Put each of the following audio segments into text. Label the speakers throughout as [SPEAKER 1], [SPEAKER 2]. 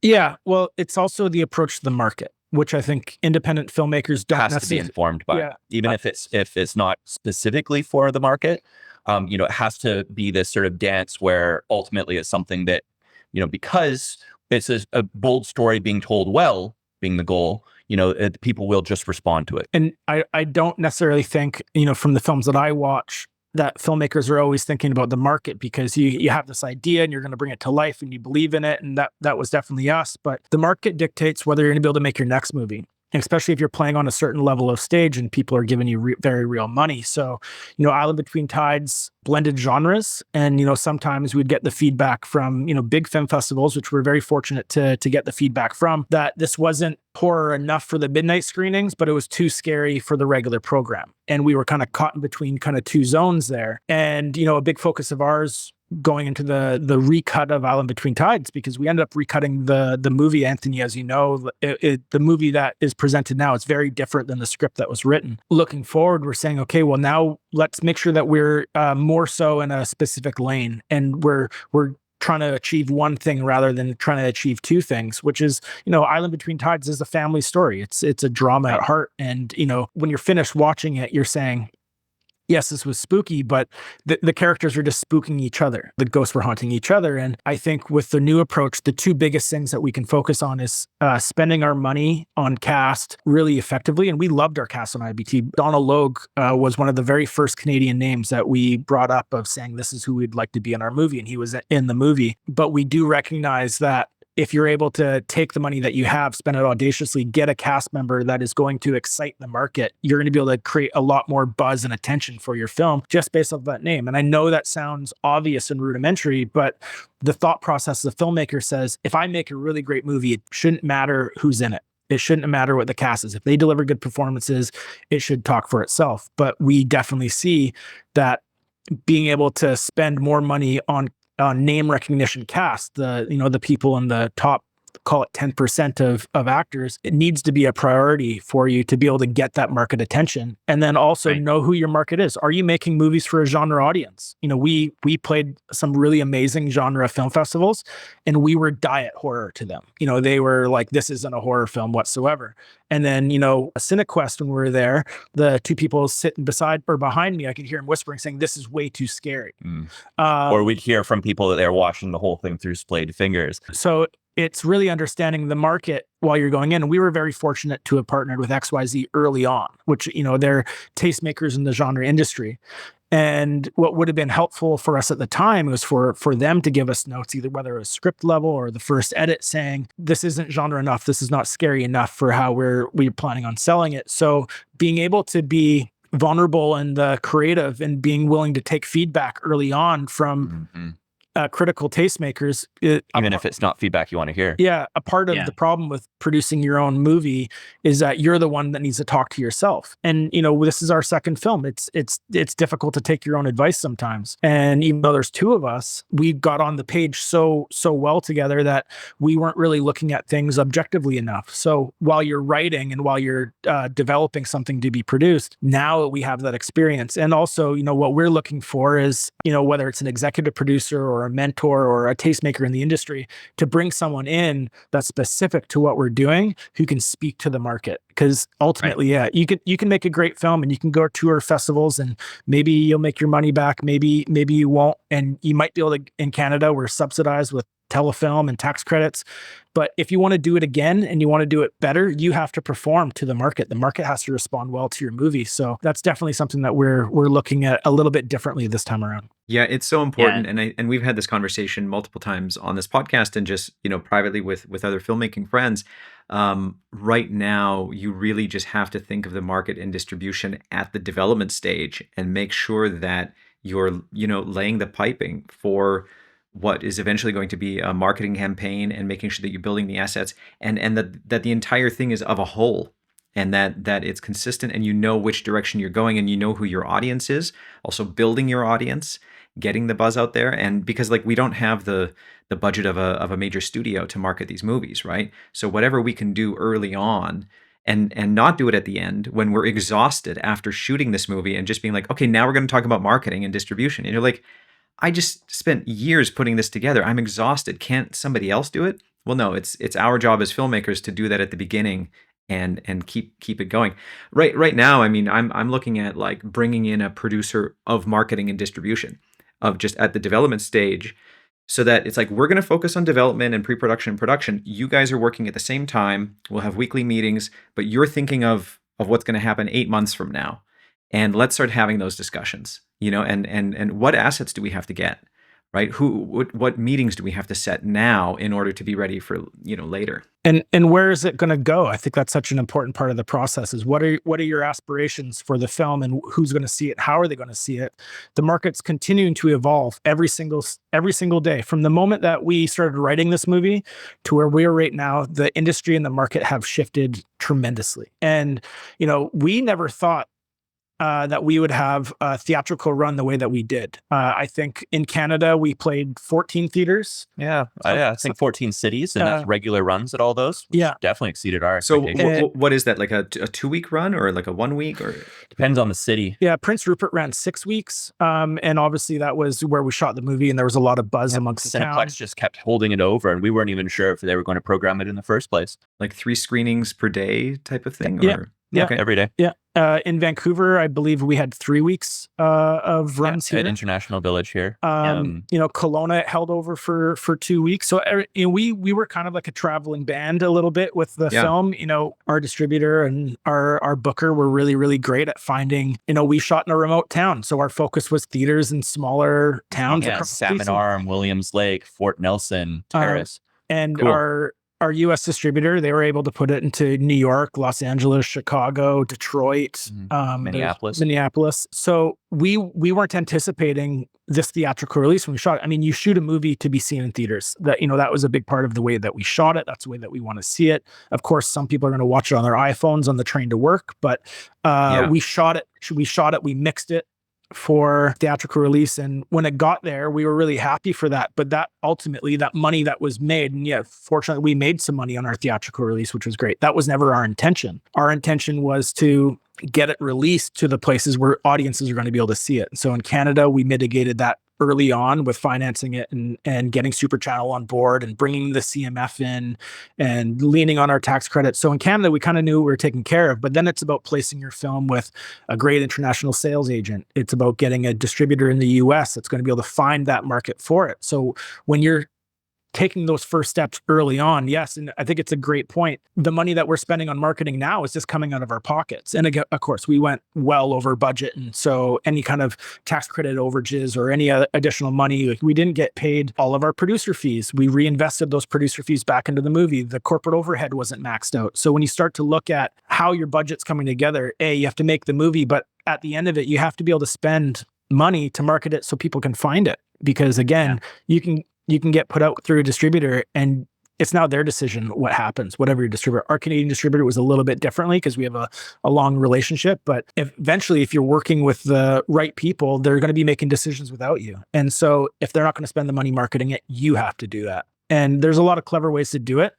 [SPEAKER 1] Yeah, well, it's also the approach to the market, which I think independent filmmakers don't
[SPEAKER 2] Has to be
[SPEAKER 1] necessarily.
[SPEAKER 2] informed by,
[SPEAKER 1] Yeah,
[SPEAKER 2] even if it's not specifically for the market. It has to be this sort of dance where ultimately it's something that, because it's a bold story being told well, being the goal, people will just respond to it.
[SPEAKER 1] and I don't necessarily think, from the films that I watch, that filmmakers are always thinking about the market, because you have this idea and you're going to bring it to life and you believe in it, and that was definitely us. But the market dictates whether you're going to be able to make your next movie, especially if you're playing on a certain level of stage and people are giving you very real money. So, Island Between Tides blended genres, and sometimes we'd get the feedback from big film festivals, which we're very fortunate to get the feedback from, that this wasn't horror enough for the midnight screenings, but it was too scary for the regular program, and we were kind of caught in between kind of two zones there. And a big focus of ours going into the recut of Island Between Tides, because we ended up recutting the movie, Anthony, as you know, the movie that is presented now is very different than the script that was written. Looking forward, we're saying, okay, well, now let's make sure that we're more so in a specific lane, and we're trying to achieve one thing rather than trying to achieve two things, which is, Island Between Tides is a family story. It's a drama at heart. And, when you're finished watching it, you're saying, yes, this was spooky, but the characters are just spooking each other. The ghosts were haunting each other. And I think with the new approach, the two biggest things that we can focus on is spending our money on cast really effectively. And we loved our cast on IBT. Donald Logue was one of the very first Canadian names that we brought up of saying, this is who we'd like to be in our movie. And he was in the movie. But we do recognize that if you're able to take the money that you have, spend it audaciously, get a cast member that is going to excite the market, you're going to be able to create a lot more buzz and attention for your film just based off that name. And I know that sounds obvious and rudimentary, but the thought process of the filmmaker says, if I make a really great movie, it shouldn't matter who's in it. It shouldn't matter what the cast is. If they deliver good performances, it should talk for itself. But we definitely see that being able to spend more money on name recognition cast, the people in the top, call it 10% of actors, it needs to be a priority for you to be able to get that market attention. And then also know who your market is. Are you making movies for a genre audience? We played some really amazing genre film festivals, and we were diet horror to them. They were like, this isn't a horror film whatsoever. And then, a CineQuest, when we were there, the two people sitting beside or behind me, I could hear them whispering saying, this is way too scary.
[SPEAKER 2] Or we'd hear from people that they're watching the whole thing through splayed fingers.
[SPEAKER 1] So it's really understanding the market while you're going in. And we were very fortunate to have partnered with XYZ early on, which, they're tastemakers in the genre industry. And what would have been helpful for us at the time was for them to give us notes, either whether it was script level or the first edit, saying, this isn't genre enough, this is not scary enough for how we're planning on selling it. So being able to be vulnerable and creative and being willing to take feedback early on from critical tastemakers,
[SPEAKER 2] even if it's not feedback you want to hear.
[SPEAKER 1] Yeah, a part of the problem with producing your own movie is that you're the one that needs to talk to yourself. And this is our second film. It's difficult to take your own advice sometimes. And even though there's two of us, we got on the page so well together that we weren't really looking at things objectively enough. So while you're writing and while you're developing something to be produced, now we have that experience. And also, what we're looking for is, whether it's an executive producer or a mentor or a tastemaker in the industry, to bring someone in that's specific to what we're doing, who can speak to the market. Because ultimately, you can make a great film and you can go tour festivals and maybe you'll make your money back, maybe you won't, and you might be able to. In Canada, we're subsidized with telefilm and tax credits. But if you want to do it again and you want to do it better, you have to perform to the market. The market has to respond well to your movie. So that's definitely something that we're looking at a little bit differently this time around.
[SPEAKER 3] Yeah, it's so important. And we've had this conversation multiple times on this podcast and just, privately with other filmmaking friends. Right now, you really just have to think of the market and distribution at the development stage and make sure that you're, laying the piping for what is eventually going to be a marketing campaign, and making sure that you're building the assets and that the entire thing is of a whole, and that it's consistent and you know which direction you're going and you know who your audience is. Also building your audience, getting the buzz out there. And because we don't have the budget of a major studio to market these movies, right? So whatever we can do early on and not do it at the end when we're exhausted after shooting this movie and just being like, okay, now we're going to talk about marketing and distribution. And you're like, I just spent years putting this together. I'm exhausted. Can't somebody else do it? Well, no, it's our job as filmmakers to do that at the beginning and keep it going. Right now, I mean, I'm looking at like bringing in a producer of marketing and distribution of just at the development stage, so that it's like we're going to focus on development and pre-production and production. You guys are working at the same time. We'll have weekly meetings, but you're thinking of what's going to happen 8 months from now, and let's start having those discussions. And what assets do we have to get? Right? What meetings do we have to set now in order to be ready for, later?
[SPEAKER 1] And where is it going to go? I think that's such an important part of the process is what are your aspirations for the film and who's going to see it? How are they going to see it? The market's continuing to evolve every single day. From the moment that we started writing this movie to where we are right now, the industry and the market have shifted tremendously. And, we never thought that we would have a theatrical run the way that we did. I think in Canada, we played 14 theaters.
[SPEAKER 2] Yeah, I think 14 cities, and that's regular runs at all those.
[SPEAKER 1] Yeah.
[SPEAKER 2] Definitely exceeded our
[SPEAKER 3] So
[SPEAKER 2] expectations.
[SPEAKER 3] what is that, like a 2-week run or like a 1 week? Or
[SPEAKER 2] Depends on the city.
[SPEAKER 1] Yeah, Prince Rupert ran 6 weeks. And obviously that was where we shot the movie, and there was a lot of buzz amongst the town.
[SPEAKER 2] Cineplex just kept holding it over, and we weren't even sure if they were going to program it in the first place.
[SPEAKER 3] like 3 screenings per day type of thing?
[SPEAKER 1] Yeah.
[SPEAKER 3] Or?
[SPEAKER 1] Yeah.
[SPEAKER 3] Okay.
[SPEAKER 2] Every day.
[SPEAKER 1] Yeah. In Vancouver, I believe we had 3 weeks of runs here.
[SPEAKER 2] At International Village here.
[SPEAKER 1] Kelowna held over for 2 weeks. So we were kind of like a traveling band a little bit with the film. Our distributor and our booker were really, really great at finding, we shot in a remote town. So our focus was theaters in smaller towns.
[SPEAKER 2] Salmon Arm, Williams Lake, Fort Nelson, Terrace.
[SPEAKER 1] And cool. Our U.S. distributor, they were able to put it into New York, Los Angeles, Chicago, Detroit, Minneapolis. So we weren't anticipating this theatrical release when we shot it. I mean, you shoot a movie to be seen in theaters. That that was a big part of the way that we shot it. That's the way that we want to see it. Of course, some people are going to watch it on their iPhones on the train to work, but we shot it. We mixed it for theatrical release, and when it got there, we were really happy for that. But that ultimately, that money that was made, and fortunately we made some money on our theatrical release, which was great. That was never our intention. Our intention was to get it released to the places where audiences are going to be able to see it. So in Canada, we mitigated that early on with financing it and getting Super Channel on board and bringing the CMF in and leaning on our tax credit. So in Canada, we kind of knew we were taken care of, but then it's about placing your film with a great international sales agent. It's about getting a distributor in the US that's going to be able to find that market for it. So when you're taking those first steps early on, yes, and I think it's a great point. The money that we're spending on marketing now is just coming out of our pockets. And again, of course, we went well over budget. And so any kind of tax credit overages or any additional money, like we didn't get paid all of our producer fees. We reinvested those producer fees back into the movie. The corporate overhead wasn't maxed out. So when you start to look at how your budget's coming together, you have to make the movie, but at the end of it, you have to be able to spend money to market it so people can find it. Because again, you can get put out through a distributor and it's now their decision what happens, whatever your distributor. Our Canadian distributor was a little bit differently because we have a long relationship, but eventually if you're working with the right people, they're going to be making decisions without you. And so if they're not going to spend the money marketing it, you have to do that. And there's a lot of clever ways to do it.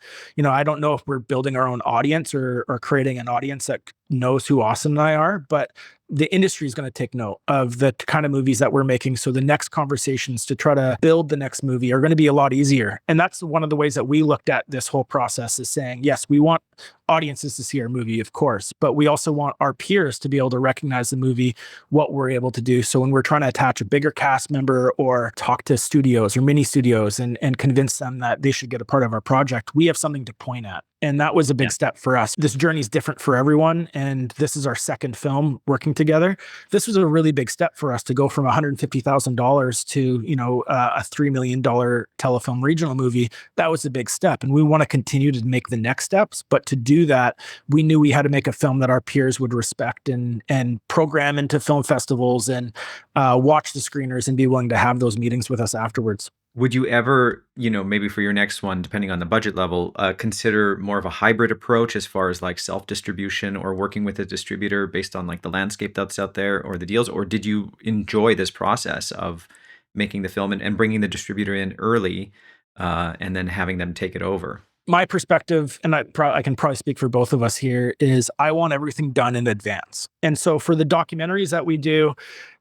[SPEAKER 1] I don't know if we're building our own audience or creating an audience that knows who Austin and I are, but the industry is going to take note of the kind of movies that we're making. So the next conversations to try to build the next movie are going to be a lot easier. And that's one of the ways that we looked at this whole process, is saying, yes, we want audiences to see our movie, of course, but we also want our peers to be able to recognize the movie, what we're able to do. So when we're trying to attach a bigger cast member or talk to studios or mini studios and convince them that they should get a part of our project, we have something to point at. And that was a big step for us. This journey is different for everyone. And this is our second film working together. This was a really big step for us to go from $150,000 to, a $3 million telefilm regional movie. That was a big step. And we want to continue to make the next steps. But to do that, we knew we had to make a film that our peers would respect and program into film festivals and watch the screeners and be willing to have those meetings with us afterwards.
[SPEAKER 3] Would you ever, maybe for your next one, depending on the budget level, consider more of a hybrid approach as far as like self-distribution or working with a distributor based on like the landscape that's out there or the deals? Or did you enjoy this process of making the film and bringing the distributor in early and then having them take it over?
[SPEAKER 1] My perspective, and I can probably speak for both of us here, is I want everything done in advance. And so for the documentaries that we do,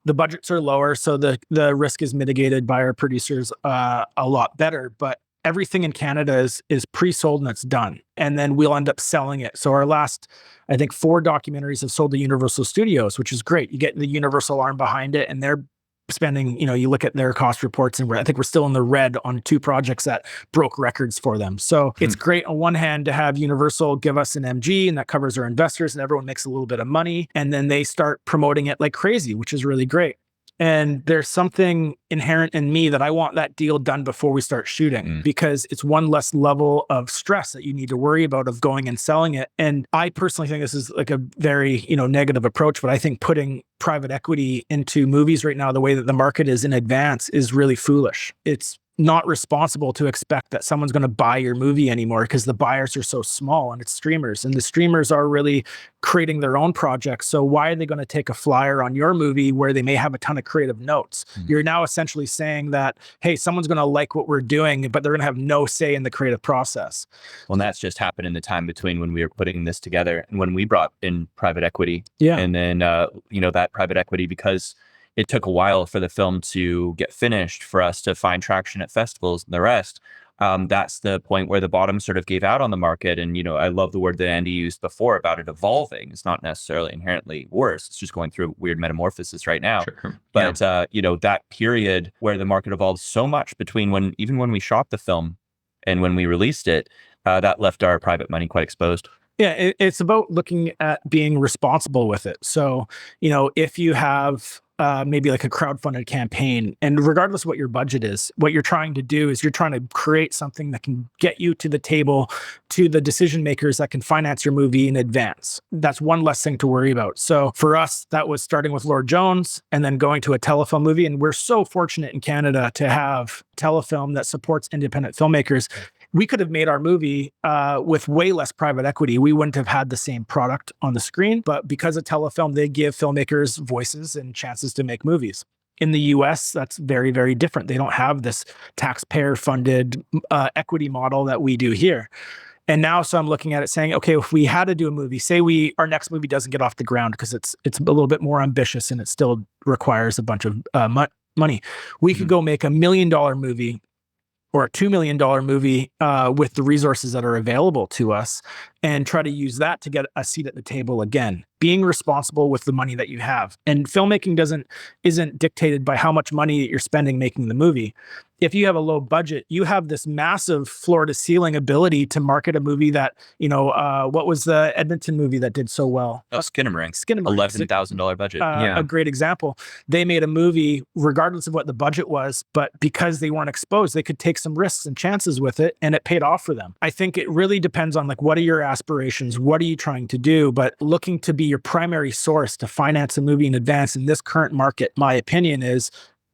[SPEAKER 1] the budgets are lower, so the risk is mitigated by our producers a lot better. But everything in Canada is pre-sold and it's done. And then we'll end up selling it. So our last, I think 4 documentaries have sold to Universal Studios, which is great. You get the Universal arm behind it and they're spending, you look at their cost reports and I think we're still in the red on 2 projects that broke records for them. So it's great on one hand to have Universal give us an MG and that covers our investors and everyone makes a little bit of money. And then they start promoting it like crazy, which is really great. And there's something inherent in me that I want that deal done before we start shooting because it's one less level of stress that you need to worry about of going and selling it. And I personally think this is like a very, negative approach, but I think putting private equity into movies right now, the way that the market is in advance is really foolish. It's not responsible to expect that someone's going to buy your movie anymore because the buyers are so small and it's streamers and the streamers are really creating their own projects. So why are they going to take a flyer on your movie where they may have a ton of creative notes? You're now essentially saying that, hey, someone's going to like what we're doing, but they're going to have no say in the creative process.
[SPEAKER 2] Well, and that's just happened in the time between when we were putting this together and when we brought in private equity.
[SPEAKER 1] Yeah.
[SPEAKER 2] And then, that private equity, because it took a while for the film to get finished, for us to find traction at festivals and the rest. That's the point where the bottom sort of gave out on the market. And, I love the word that Andy used before about it evolving. It's not necessarily inherently worse. It's just going through weird metamorphosis right now.
[SPEAKER 3] Sure.
[SPEAKER 2] But, that period where the market evolved so much between even when we shot the film and when we released it, that left our private money quite exposed.
[SPEAKER 1] Yeah, it's about looking at being responsible with it. So, if you have maybe like a crowdfunded campaign, and regardless of what your budget is, what you're trying to do is you're trying to create something that can get you to the table, to the decision makers that can finance your movie in advance. That's one less thing to worry about. So for us, that was starting with Lord Jones and then going to a telefilm movie. And we're so fortunate in Canada to have telefilm that supports independent filmmakers. We could have made our movie with way less private equity. We wouldn't have had the same product on the screen, but because of telefilm, they give filmmakers voices and chances to make movies. In the US, that's very, very different. They don't have this taxpayer-funded equity model that we do here. And now, so I'm looking at it saying, okay, if we had to do a movie, say our next movie doesn't get off the ground because it's a little bit more ambitious and it still requires a bunch of money. We could go make $1 million movie or a $2 million movie with the resources that are available to us and try to use that to get a seat at the table again, being responsible with the money that you have. And filmmaking isn't dictated by how much money you're spending making the movie. If you have a low budget, you have this massive floor to ceiling ability to market a movie that, what was the Edmonton movie that did so well?
[SPEAKER 2] Skinamarink. $11,000 budget.
[SPEAKER 1] A great example. They made a movie regardless of what the budget was, but because they weren't exposed, they could take some risks and chances with it and it paid off for them. I think it really depends on what are your aspirations? What are you trying to do? But looking to be your primary source to finance a movie in advance in this current market, my opinion is,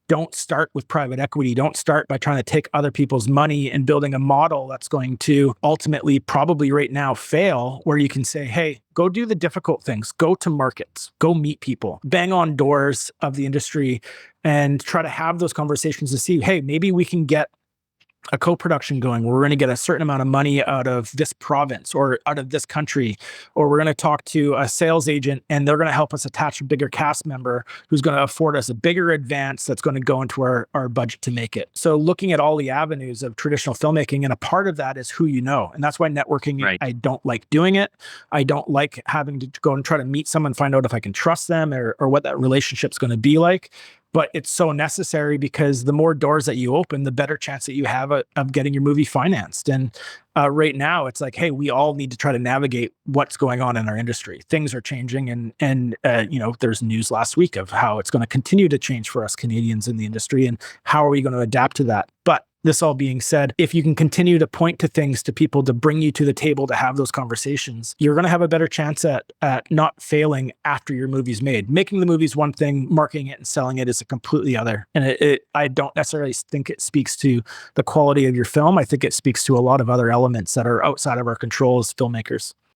[SPEAKER 1] don't start with private equity. Don't start by trying to take other people's money and building a model that's going to ultimately probably right now fail, where you can say, hey, go do the difficult things, go to markets, go meet people, bang on doors of the industry and try to have those conversations to see, hey, maybe we can get a co-production going where we're going to get a certain amount of money out of this province or out of this country, or we're going to talk to a sales agent and they're going to help us attach a bigger cast member who's going to afford us a bigger advance that's going to go into our budget to make it. So looking at all the avenues of traditional filmmaking, and a part of that is who you know. And that's why networking, right. I don't like doing it. I don't like having to go and try to meet someone, find out if I can trust them or what that relationship's going to be like. But it's so necessary because the more doors that you open, the better chance that you have of getting your movie financed. And right now, it's like, hey, we all need to try to navigate what's going on in our industry. Things are changing, and there's news last week of how it's going to continue to change for us Canadians in the industry, and how are we going to adapt to that? But this all being said, if you can continue to point to things to people to bring you to the table to have those conversations, you're going to have a better chance at not failing after your movie's made. Making the movie is one thing, marketing it and selling it is a completely other. And I don't necessarily think it speaks to the quality of your film. I think it speaks to a lot of other elements that are outside of our control as filmmakers.